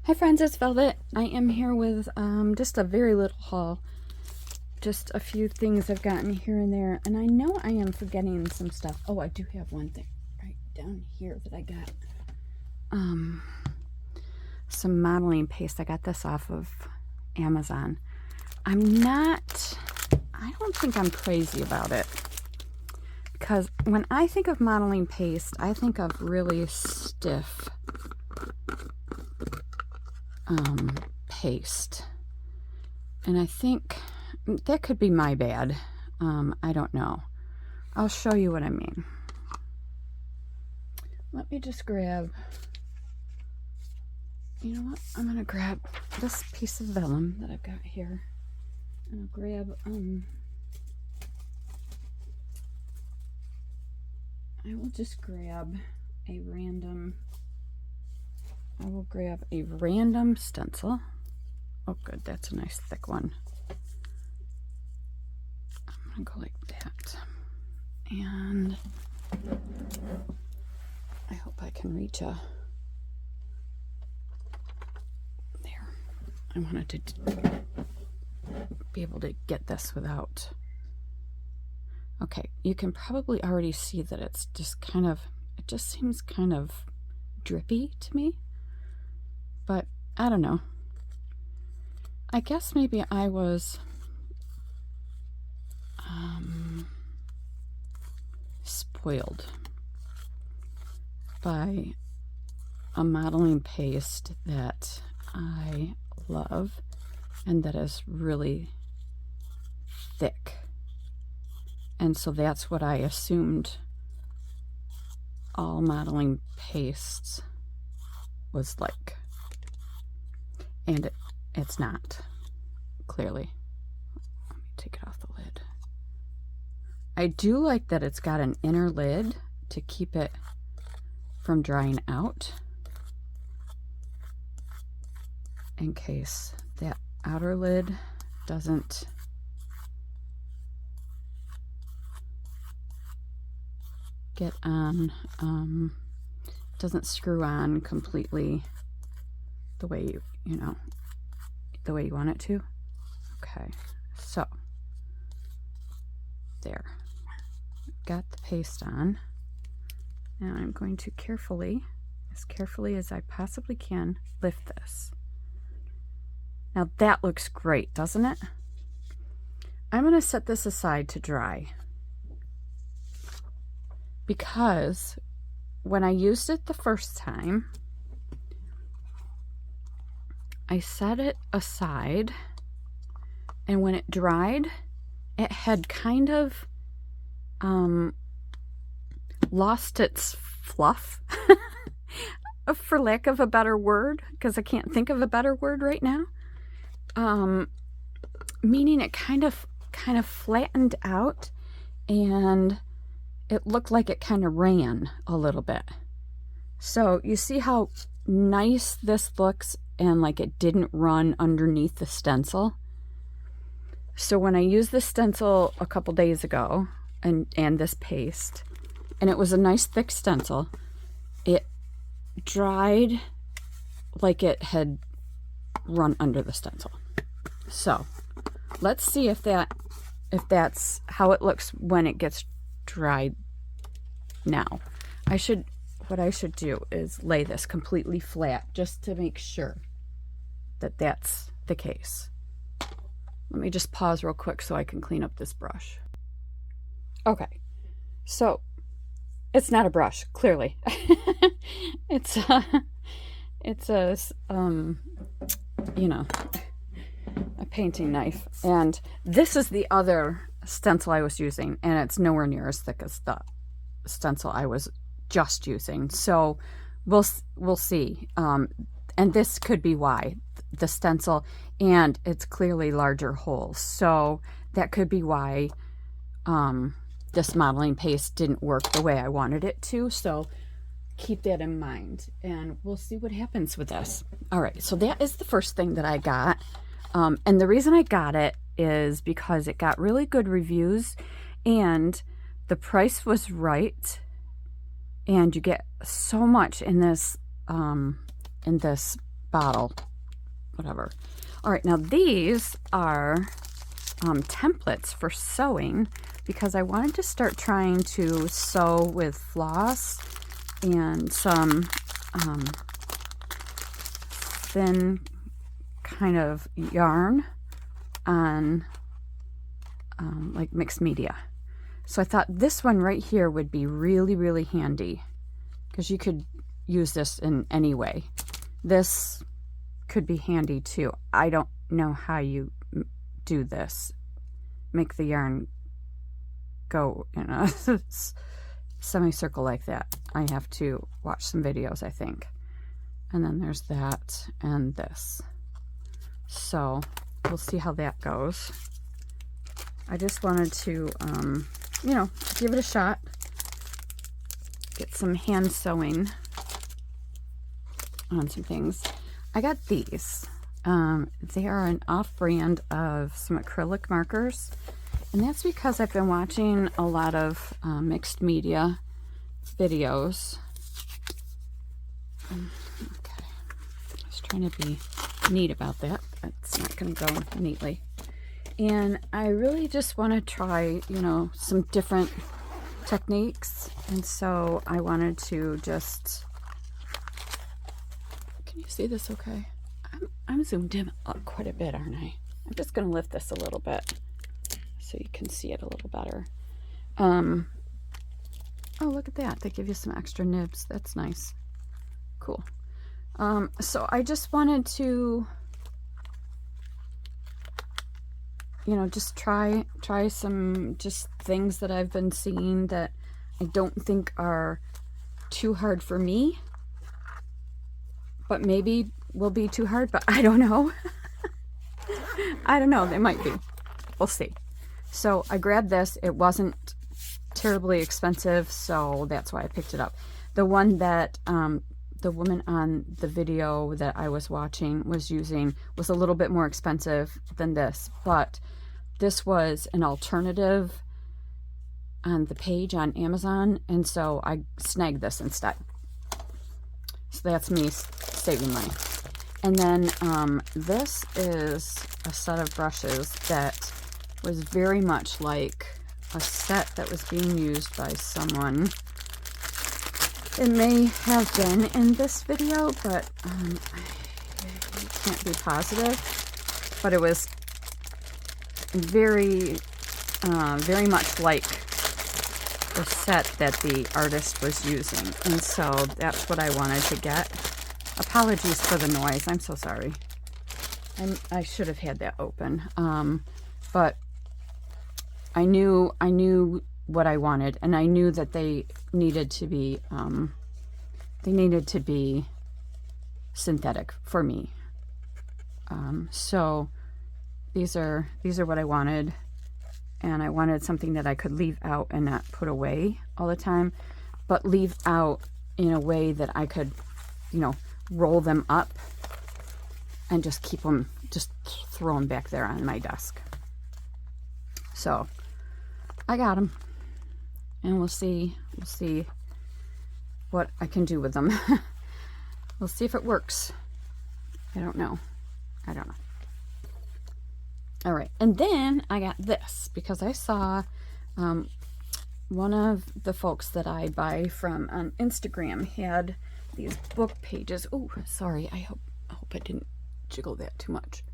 Hi friends, it's Velvet. I am here with just a very little haul. Just a few things I've gotten here and there. And I know I am forgetting some stuff. Oh, I do have one thing right down here that I got. Some modeling paste. I got this off of Amazon. I don't think I'm crazy about it. Because when I think of modeling paste, I think of really stiff paste, and I think that could be my bad. I don't know. I'll show you what I mean. Let me just grab, you know what, I'm gonna grab this piece of vellum that I've got here, and I'll grab I will just grab a random stencil. Oh good, that's a nice thick one. I'm gonna go like that. And I hope I can reach there. I wanted to be able to get this without. Okay, you can probably already see that it's just kind of, it just seems kind of drippy to me. But I don't know. I guess maybe I was spoiled by a modeling paste that I love and that is really thick. And so that's what I assumed all modeling pastes was like. And it's not, clearly. Let me take it off the lid. I do like that it's got an inner lid to keep it from drying out, in case that outer lid doesn't get on, doesn't screw on completely the way the way you want it to. Okay, so there, got the paste on. Now I'm going to carefully as I possibly can, lift this. Now that looks great, doesn't it? I'm going to set this aside to dry, because when I used it the first time, I set it aside, and when it dried, it had kind of lost its fluff, for lack of a better word, because I can't think of a better word right now. Meaning it kind of flattened out, and it looked like it kind of ran a little bit. So you see how nice this looks, and like it didn't run underneath the stencil. So when I used the stencil a couple days ago, and this paste, and it was a nice thick stencil, it dried like it had run under the stencil. So let's see if that's how it looks when it gets dried. Now what I should do is lay this completely flat, just to make sure that that's the case. Let me just pause real quick so I can clean up this brush. Okay, so it's not a brush, clearly. it's a a painting knife, and this is the other stencil I was using, and it's nowhere near as thick as the stencil I was just using. So we'll see. And this could be why, the stencil, and it's clearly larger holes. So that could be why this modeling paste didn't work the way I wanted it to. So keep that in mind, and we'll see what happens with this. All right, so that is the first thing that I got. And the reason I got it is because it got really good reviews, and the price was right, and you get so much in this bottle, whatever. All right, now these are templates for sewing, because I wanted to start trying to sew with floss and some thin kind of yarn on like mixed media. So I thought this one right here would be really, really handy, because you could use this in any way. This could be handy too. I don't know how you do this. Make the yarn go in a semicircle like that. I have to watch some videos, I think. And then there's that and this. So we'll see how that goes. I just wanted to, you know, give it a shot. Get some hand sewing on some things. I got these. They are an off-brand of some acrylic markers. And that's because I've been watching a lot of mixed media videos. Okay. I was trying to be neat about that. It's not going to go neatly. And I really just want to try, you know, some different techniques. And so I wanted to just... Can you see this okay? I'm zoomed in quite a bit, aren't I? I'm just going to lift this a little bit so you can see it a little better. Oh, look at that. They give you some extra nibs. That's nice. Cool. So I just wanted to, you know, just try some just things that I've been seeing that I don't think are too hard for me, but maybe will be too hard, but I don't know. I don't know. They might be. We'll see. So I grabbed this. It wasn't terribly expensive, so that's why I picked it up. The one that the woman on the video that I was watching was using was a little bit more expensive than this, but this was an alternative on the page on Amazon, and so I snagged this instead. So that's me saving money. And then this is a set of brushes that was very much like a set that was being used by someone. It may have been in this video, but I can't be positive. But it was very much like the set that the artist was using. And so that's what I wanted to get. Apologies for the noise. I'm so sorry. I should have had that open. But I knew what I wanted, and I knew that they needed to be synthetic for me. So these are what I wanted, and I wanted something that I could leave out and not put away all the time, but leave out in a way that I could, you know, roll them up and just keep them, just throw them back there on my desk. So I got them, and we'll see what I can do with them. We'll see if it works. I don't know. All right, and then I got this because I saw one of the folks that I buy from on Instagram had these book pages. Oh, sorry. I hope I didn't jiggle that too much.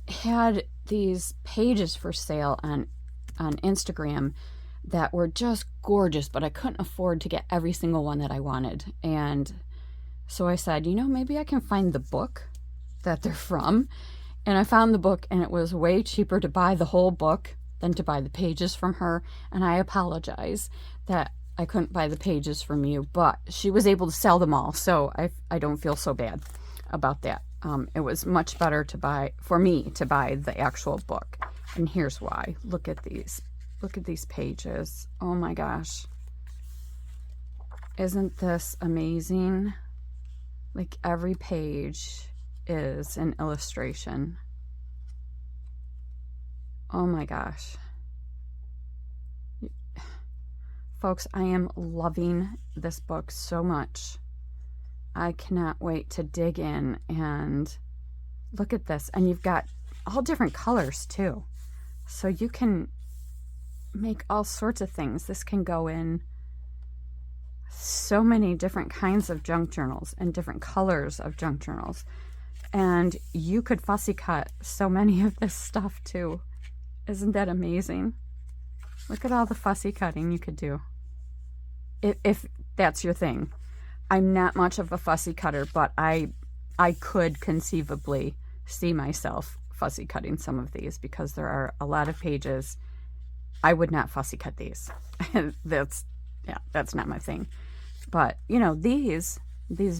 Had these pages for sale on Instagram that were just gorgeous, but I couldn't afford to get every single one that I wanted. And so I said, you know, maybe I can find the book that they're from. And I found the book, and it was way cheaper to buy the whole book than to buy the pages from her. And I apologize that I couldn't buy the pages from you, but she was able to sell them all, so I don't feel so bad about that. It was much better for me to buy the actual book, and here's why. Look at these pages. Oh my gosh, isn't this amazing? Like, every page is an illustration. Oh my gosh. Folks, I am loving this book so much. I cannot wait to dig in and look at this. And you've got all different colors too. So you can make all sorts of things. This can go in so many different kinds of junk journals and different colors of junk journals. And you could fussy cut so many of this stuff too. Isn't that amazing? Look at all the fussy cutting you could do. If that's your thing. I'm not much of a fussy cutter, but I could conceivably see myself fussy cutting some of these because there are a lot of pages. I would not fussy cut these. That's not my thing. But, you know, these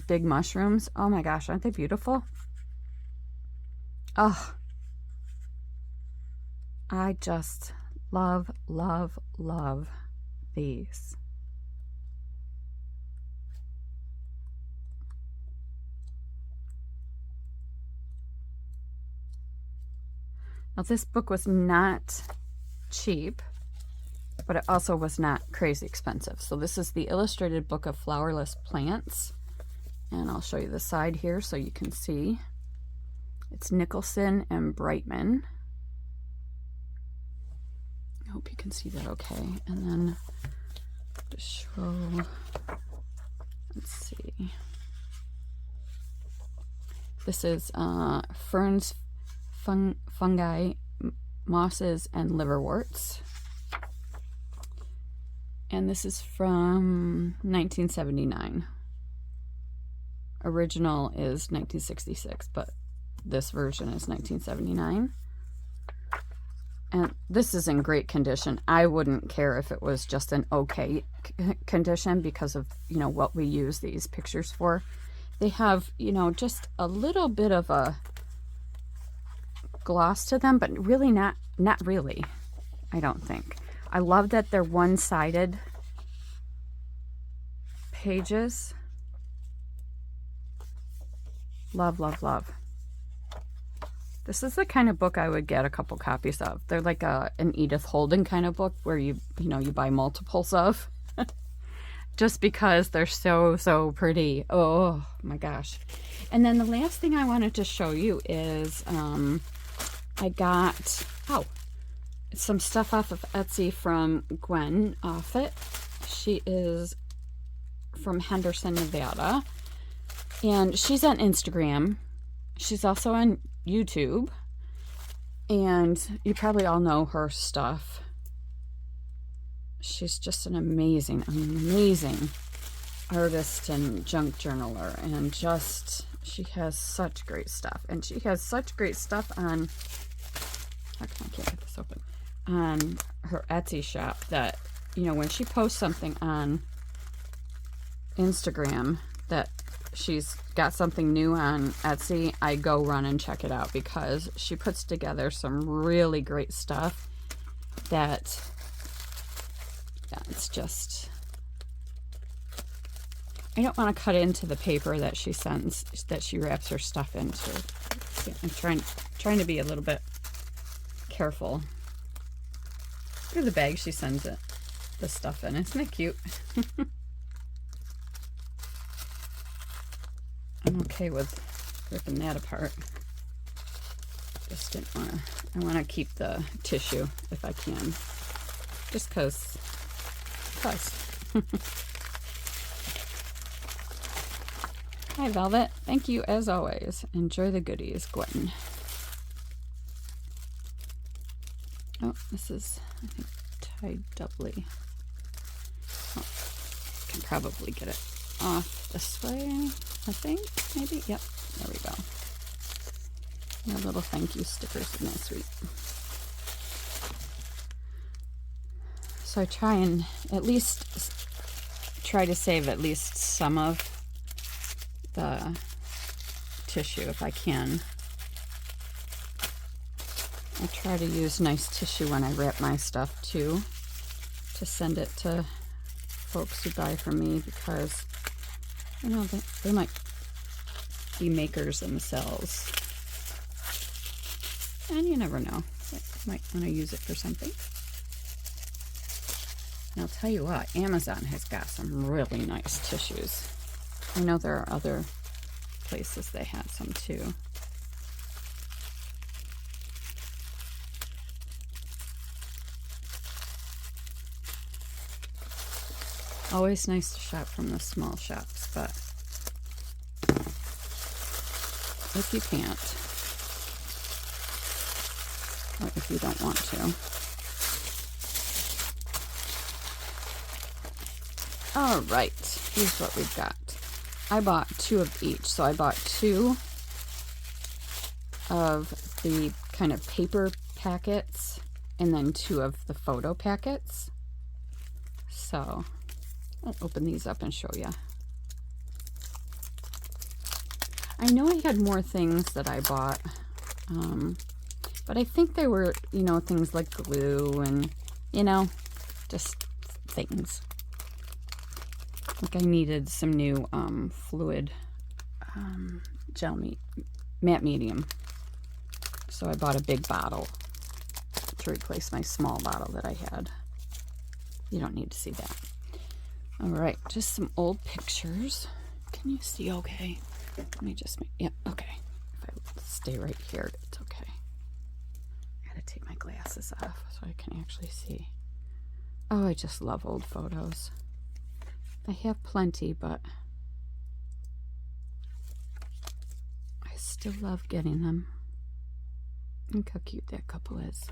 big mushrooms, oh my gosh, aren't they beautiful? Oh, I just love, love, love these. Now, this book was not cheap, but it also was not crazy expensive. So this is the Illustrated Book of Flowerless Plants. And I'll show you the side here so you can see. It's Nicholson and Brightman. I hope you can see that okay. And then to show, let's see. This is Ferns, Fungi, Mosses, and Liverworts. And this is from 1979. Original is 1966, but this version is 1979. And this is in great condition. I wouldn't care if it was just an okay condition because of, you know, what we use these pictures for. They have, you know, just a little bit of a gloss to them, but really not really, I don't think. I love that they're one-sided pages. Love, love, love. This is the kind of book I would get a couple copies of. They're like an Edith Holden kind of book where you buy multiples of. Just because they're so pretty. Oh my gosh. And then the last thing I wanted to show you is I got some stuff off of Etsy from Gwen Offit. She is from Henderson, Nevada. And she's on Instagram. She's also on YouTube. And you probably all know her stuff. She's just an amazing artist and junk journaler. And just, she has such great stuff. And she has such great stuff on, how come I can't get this open? On her Etsy shop that, you know, when she posts something on Instagram that she's got something new on Etsy, I go run and check it out because she puts together some really great stuff that, yeah, it's just, I don't want to cut into the paper that she sends, that she wraps her stuff into. I'm trying to be a little bit careful. Look at the bag she sends the stuff in. Isn't it cute? I'm okay with ripping that apart. Just didn't want to. I want to keep the tissue if I can. Just because. Hi, Velvet. Thank you as always. Enjoy the goodies, Gwen. Oh, this is, I think, tied doubly. Oh, can probably get it off this way, I think, maybe. Yep, there we go. A little thank you stickers, isn't that sweet? So I try and at least try to save at least some of the tissue if I can. I try to use nice tissue when I wrap my stuff too, to send it to folks who buy from me because, you know, they might be makers themselves. And you never know. They might want to use it for something. And I'll tell you what, Amazon has got some really nice tissues. I know there are other places they had some too. Always nice to shop from the small shops, but if you can't, or if you don't want to. All right, here's what we've got. I bought 2 of each, so I bought 2 of the kind of paper packets and then 2 of the photo packets. So I'll open these up and show you. I know I had more things that I bought, but I think they were, you know, things like glue and, you know, just things. Like I needed some new fluid gel matte medium. So I bought a big bottle to replace my small bottle that I had. You don't need to see that. All right, just some old pictures. Can you see okay? Let me just make, yeah, okay. If I stay right here, it's okay. I gotta take my glasses off so I can actually see. Oh, I just love old photos. I have plenty, but I still love getting them. Look how cute that couple is.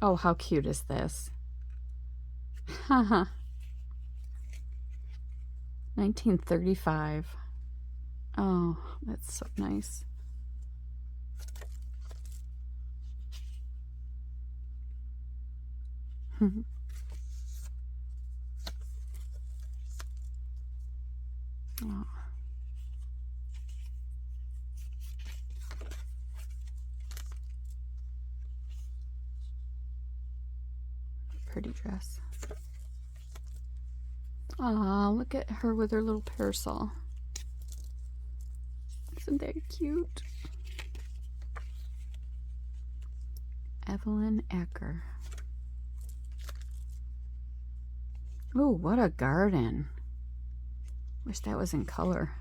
Oh, how cute is this? Haha. 1935. Oh, that's so nice. Oh. Pretty dress. Aw, look at her with her little parasol. Isn't that cute? Evelyn Ecker. Oh, what a garden. Wish that was in color.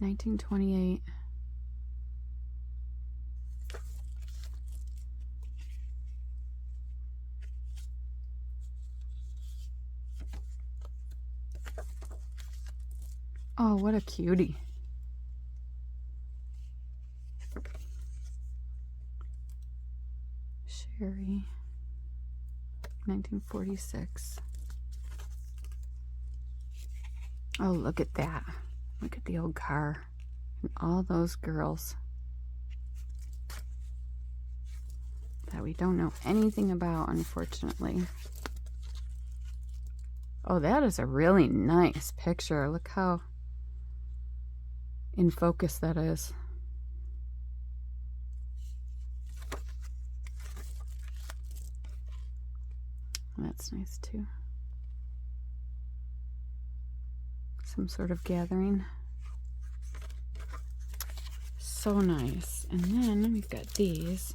1928. Oh, what a cutie. Sherry. 1946. Oh, look at that. Look at the old car. And all those girls that we don't know anything about, unfortunately. Oh, that is a really nice picture. Look how in focus that is. That's nice too. Some sort of gathering. So nice. And then we've got these.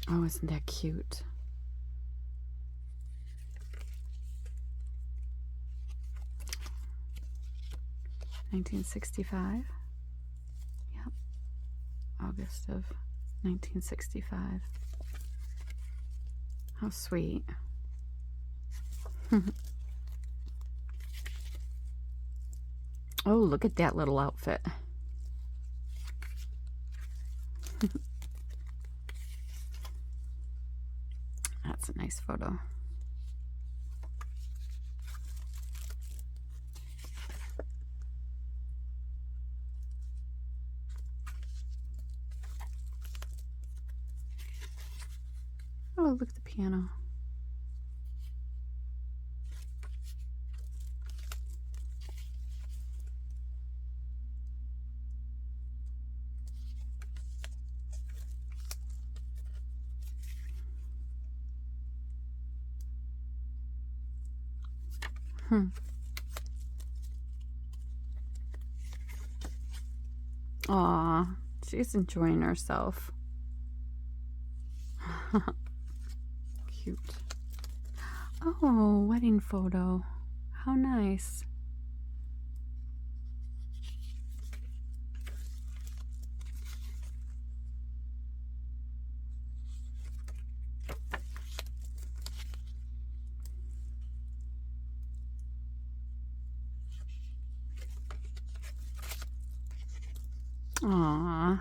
Oh, isn't that cute? $1965. Yep. August of 1965. How sweet. Oh, look at that little outfit. That's a nice photo. Oh, look at the piano. Aw, she's enjoying herself. Cute. Oh, wedding photo. How nice. Aw,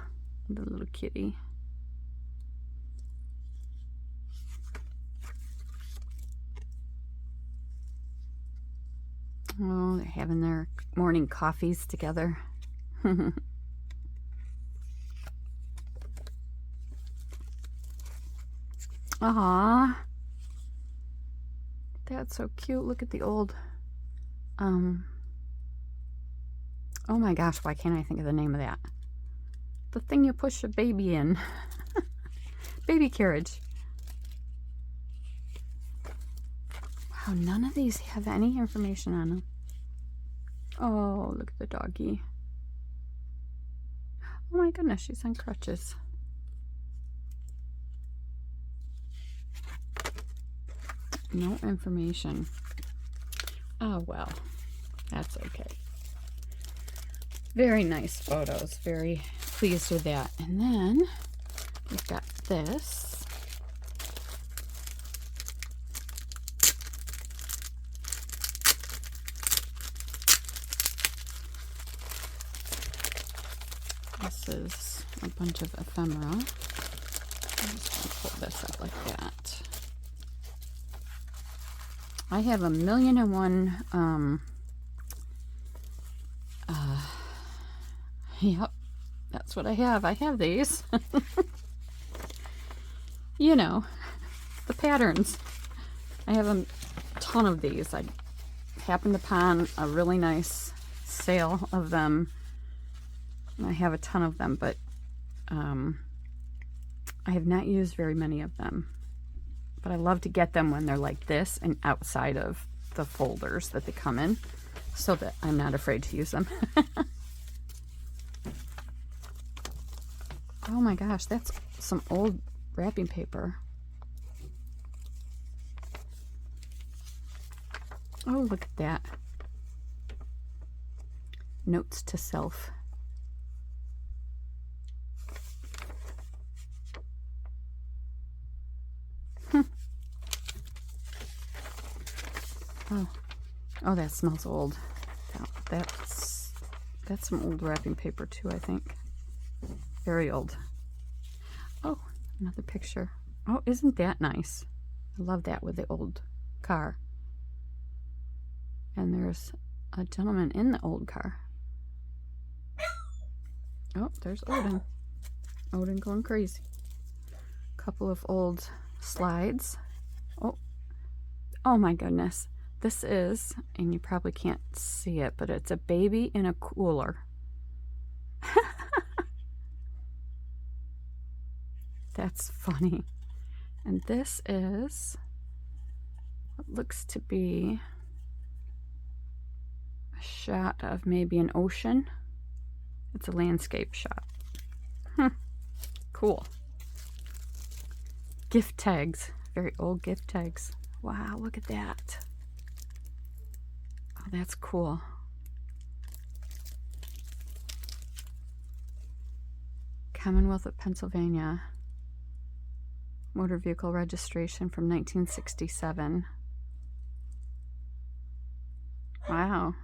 the little kitty. Oh, they're having their morning coffees together. Aw, that's so cute. Look at the old, oh my gosh, why can't I think of the name of that? The thing you push a baby in. Baby carriage. Wow, none of these have any information on them. Oh, look at the doggy. Oh my goodness, she's on crutches. No information. Oh well, that's okay. Very nice photos. Very pleased with that. And then we've got this. This is a bunch of ephemera. I'm just going to pull this up like that. I have 1,000,001, yep, that's what I have. I have these. You know, the patterns. I have a ton of these. I happened upon a really nice sale of them. I have a ton of them, but I have not used very many of them. But I love to get them when they're like this and outside of the folders that they come in, so that I'm not afraid to use them. Oh my gosh, that's some old wrapping paper. Oh, look at that. Notes to self. Oh, that smells old. That's some old wrapping paper too, I think. Very old. Oh, another picture. Oh, isn't that nice? I love that with the old car. And there's a gentleman in the old car. Oh, there's Odin. Odin going crazy. Couple of old slides. Oh my goodness. This is, and you probably can't see it, but it's a baby in a cooler. That's funny. And this is what looks to be a shot of maybe an ocean. It's a landscape shot. Cool. Gift tags. Very old gift tags. Wow, look at that. Oh, that's cool. Commonwealth of Pennsylvania. Motor vehicle registration from 1967. Wow.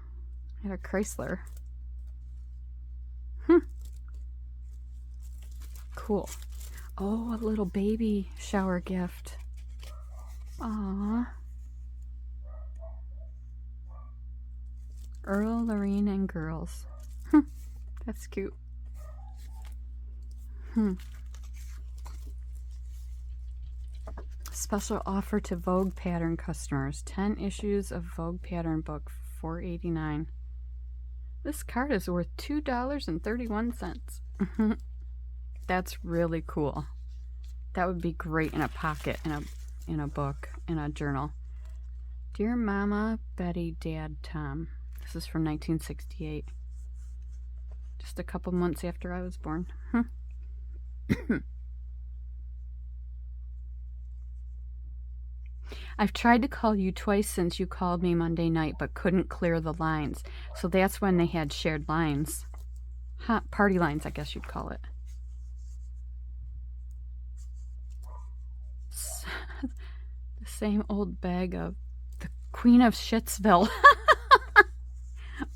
I had a Chrysler. Cool. Oh, a little baby shower gift. Aww. Earl, Lorene, and girls. That's cute. Special offer to Vogue pattern customers. 10 issues of Vogue pattern book, $4.89. This card is worth $2.31. That's really cool. That would be great in a pocket, in a book, in a journal. Dear Mama, Betty, Dad, Tom. This is from 1968. Just a couple months after I was born. I've tried to call you twice since you called me Monday night, but couldn't clear the lines. So that's when they had shared lines. Party lines, I guess you'd call it. The same old bag of the Queen of Shitsville.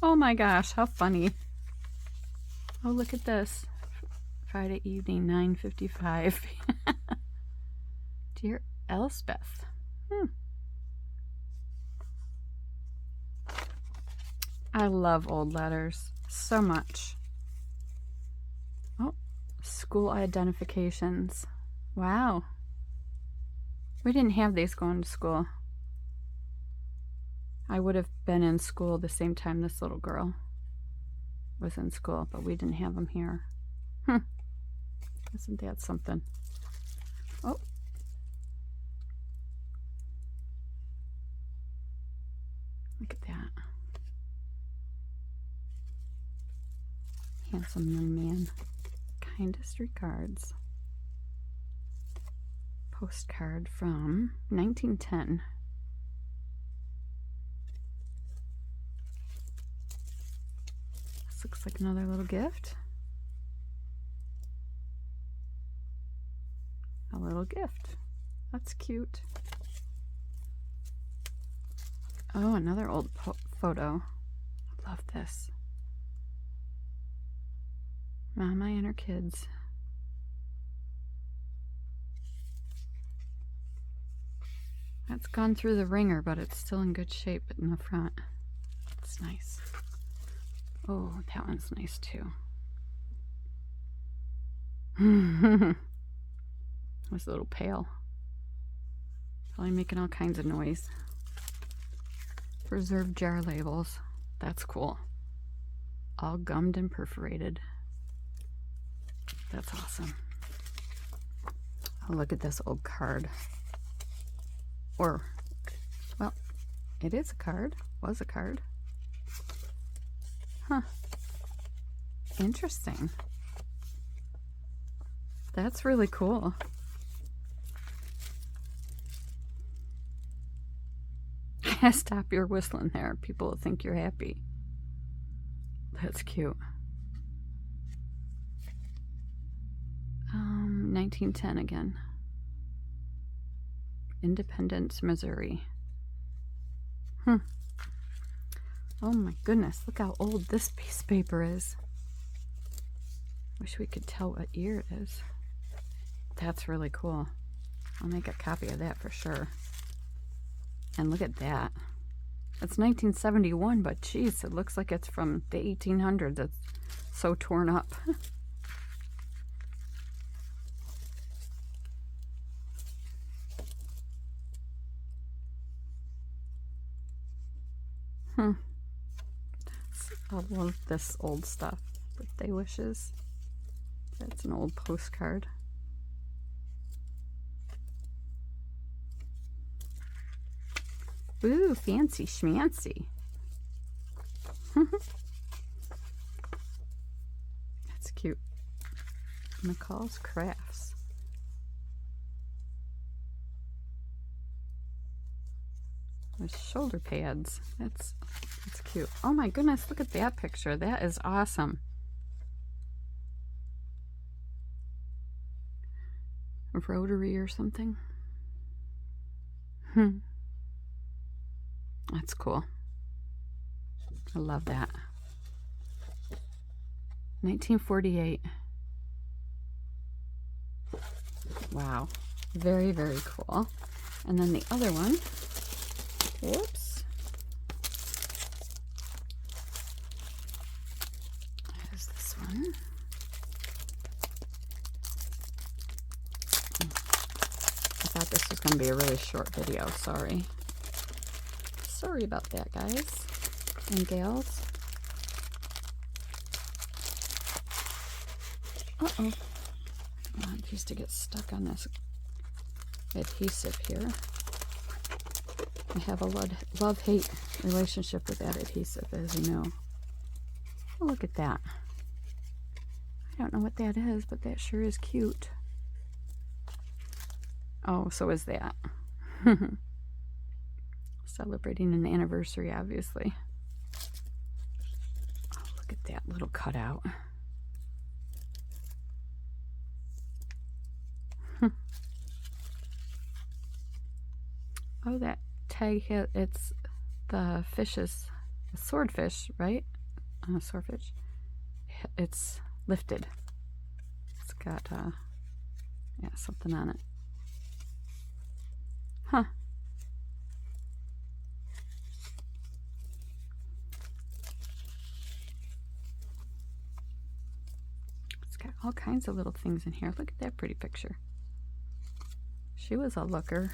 Oh my gosh, how funny. Oh, look at this. Friday evening, 9:55. Dear Elspeth. I love old letters so much. Oh, school identifications. Wow. We didn't have these going to school. I would have been in school the same time this little girl was in school, but we didn't have them here. Isn't that something? Oh. Look at that. Handsome young man. Kindest regards. Postcard from 1910. This looks like another little gift. A little gift. That's cute. Oh, another old photo. I love this. Mama and her kids. That's gone through the ringer, but it's still in good shape in the front. It's nice. Oh, that one's nice too. This little pail. Probably making all kinds of noise. Preserved jar labels. That's cool. All gummed and perforated. That's awesome. Oh, look at this old card. Or, well, it is a card. Was a card. Huh. Interesting. That's really cool. Stop your whistling there. People will think you're happy. That's cute. 1910 again. Independence, Missouri. Oh my goodness, look how old this piece of paper is. Wish we could tell what year it is. That's really cool. I'll make a copy of that for sure. And look at that. It's 1971, but geez, it looks like it's from the 1800s. It's so torn up. I love this old stuff. Birthday wishes. That's an old postcard. Ooh, fancy schmancy. That's cute. McCall's Crafts. With shoulder pads. That's cute. Oh my goodness, look at that picture. That is awesome. A rotary or something. That's cool. I love that. 1948. Wow. Very, very cool. And then the other one. Whoops. There's this one. I thought this was going to be a really short video. Sorry. Sorry about that, guys and gals. Uh-oh. I don't want these to get stuck on this adhesive here. I have a love-hate relationship with that adhesive, as you know. Oh, look at that. I don't know what that is, but that sure is cute. Oh, so is that. Celebrating an anniversary, obviously. Oh, look at that little cutout. Oh, that tag here, it's the fish's swordfish, right? Swordfish. It's lifted. It's got, yeah, something on it. Huh. It's got all kinds of little things in here. Look at that pretty picture. She was a looker.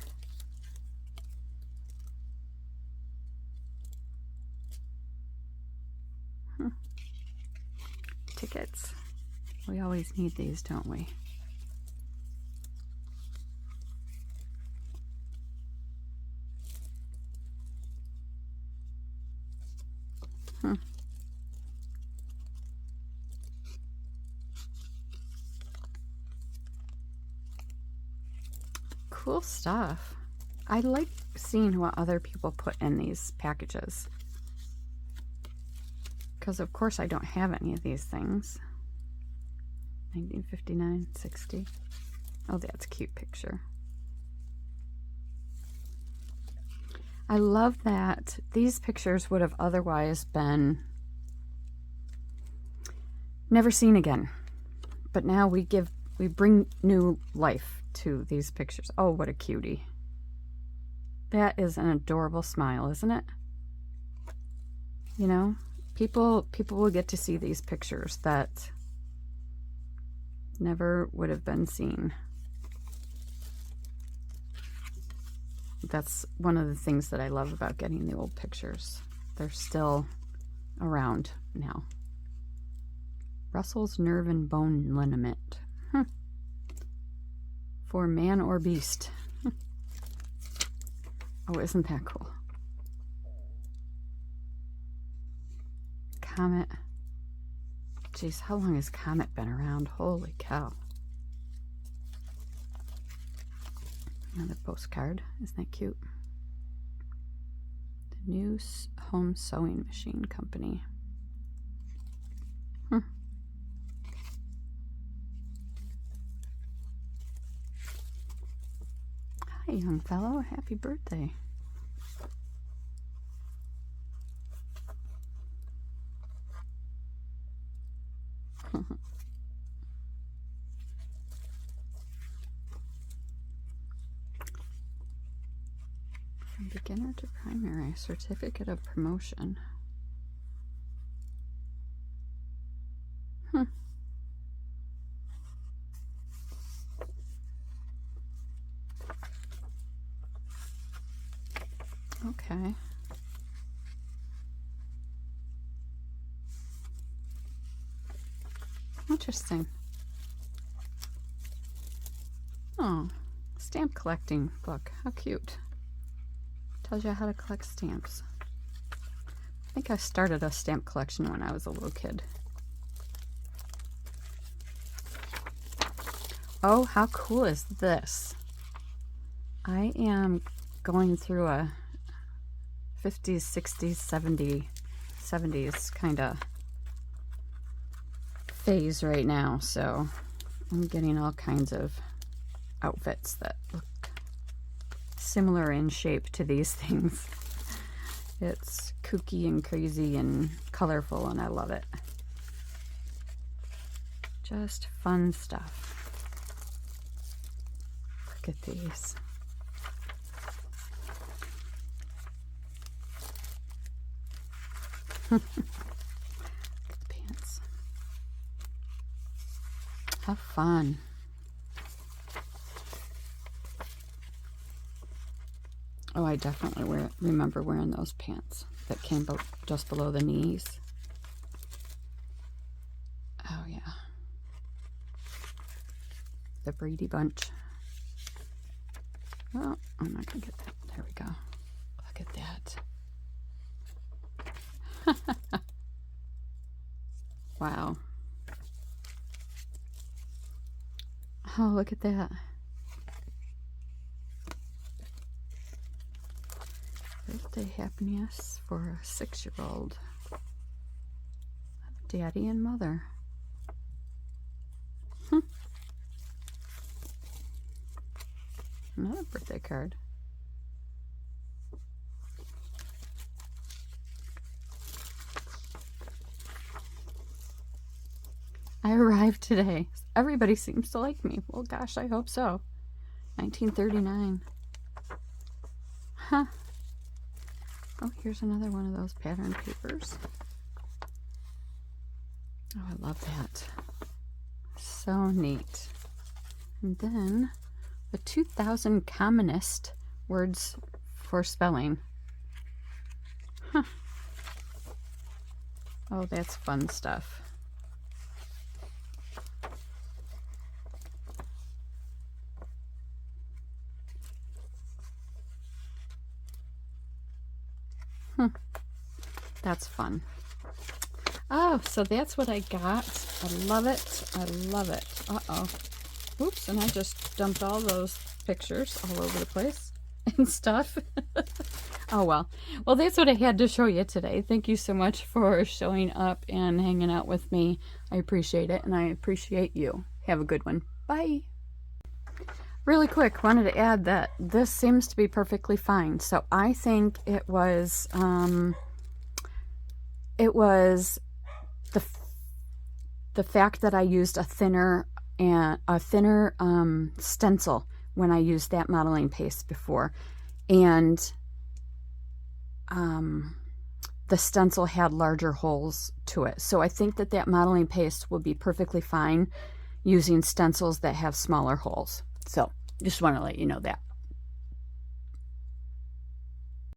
Tickets. We always need these, don't we? Cool stuff. I like seeing what other people put in these packages, because of course I don't have any of these things. 1959, 60. Oh, that's a cute picture. I love that these pictures would have otherwise been never seen again, but now we bring new life to these pictures. Oh, what a cutie. That is an adorable smile, isn't it? You know, people will get to see these pictures that never would have been seen. That's one of the things that I love about getting the old pictures. They're still around now. Russell's nerve and bone liniment. For man or beast. Oh, isn't that cool? Comet. Jeez, how long has Comet been around? Holy cow. Another postcard. Isn't that cute? The New Home Sewing Machine Company. Hi, young fellow. Happy birthday. From beginner to primary, certificate of promotion. Okay. Interesting. Oh, stamp collecting book. How cute. Tells you how to collect stamps. I think I started a stamp collection when I was a little kid. Oh, how cool is this? I am going through a 50s, 60s, 70s kind of phase right now, so I'm getting all kinds of outfits that look similar in shape to these things. It's kooky and crazy and colorful, and I love it. Just fun stuff. Look at these. Pants. How fun. Oh, I definitely remember wearing those pants that came just below the knees. Oh, yeah. The Brady Bunch. Oh, I'm not going to get that. There we go. Look Wow. Oh, look at that. Birthday happiness for a 6-year-old. Daddy and mother. Another birthday card. I arrived today. Everybody seems to like me. Well, gosh, I hope so. 1939. Huh. Oh, here's another one of those pattern papers. Oh, I love that. So neat. And then the 2000 commonest words for spelling. Huh. Oh, that's fun stuff. That's fun. Oh, so that's what I got. I love it. I love it. Uh-oh. Oops, and I just dumped all those pictures all over the place and stuff. Oh, well. Well, that's what I had to show you today. Thank you so much for showing up and hanging out with me. I appreciate it, and I appreciate you. Have a good one. Bye. Really quick, wanted to add that this seems to be perfectly fine. So I think it was the fact that I used a thinner stencil when I used that modeling paste before, and the stencil had larger holes to it. So I think that that modeling paste will be perfectly fine using stencils that have smaller holes. So just want to let you know that.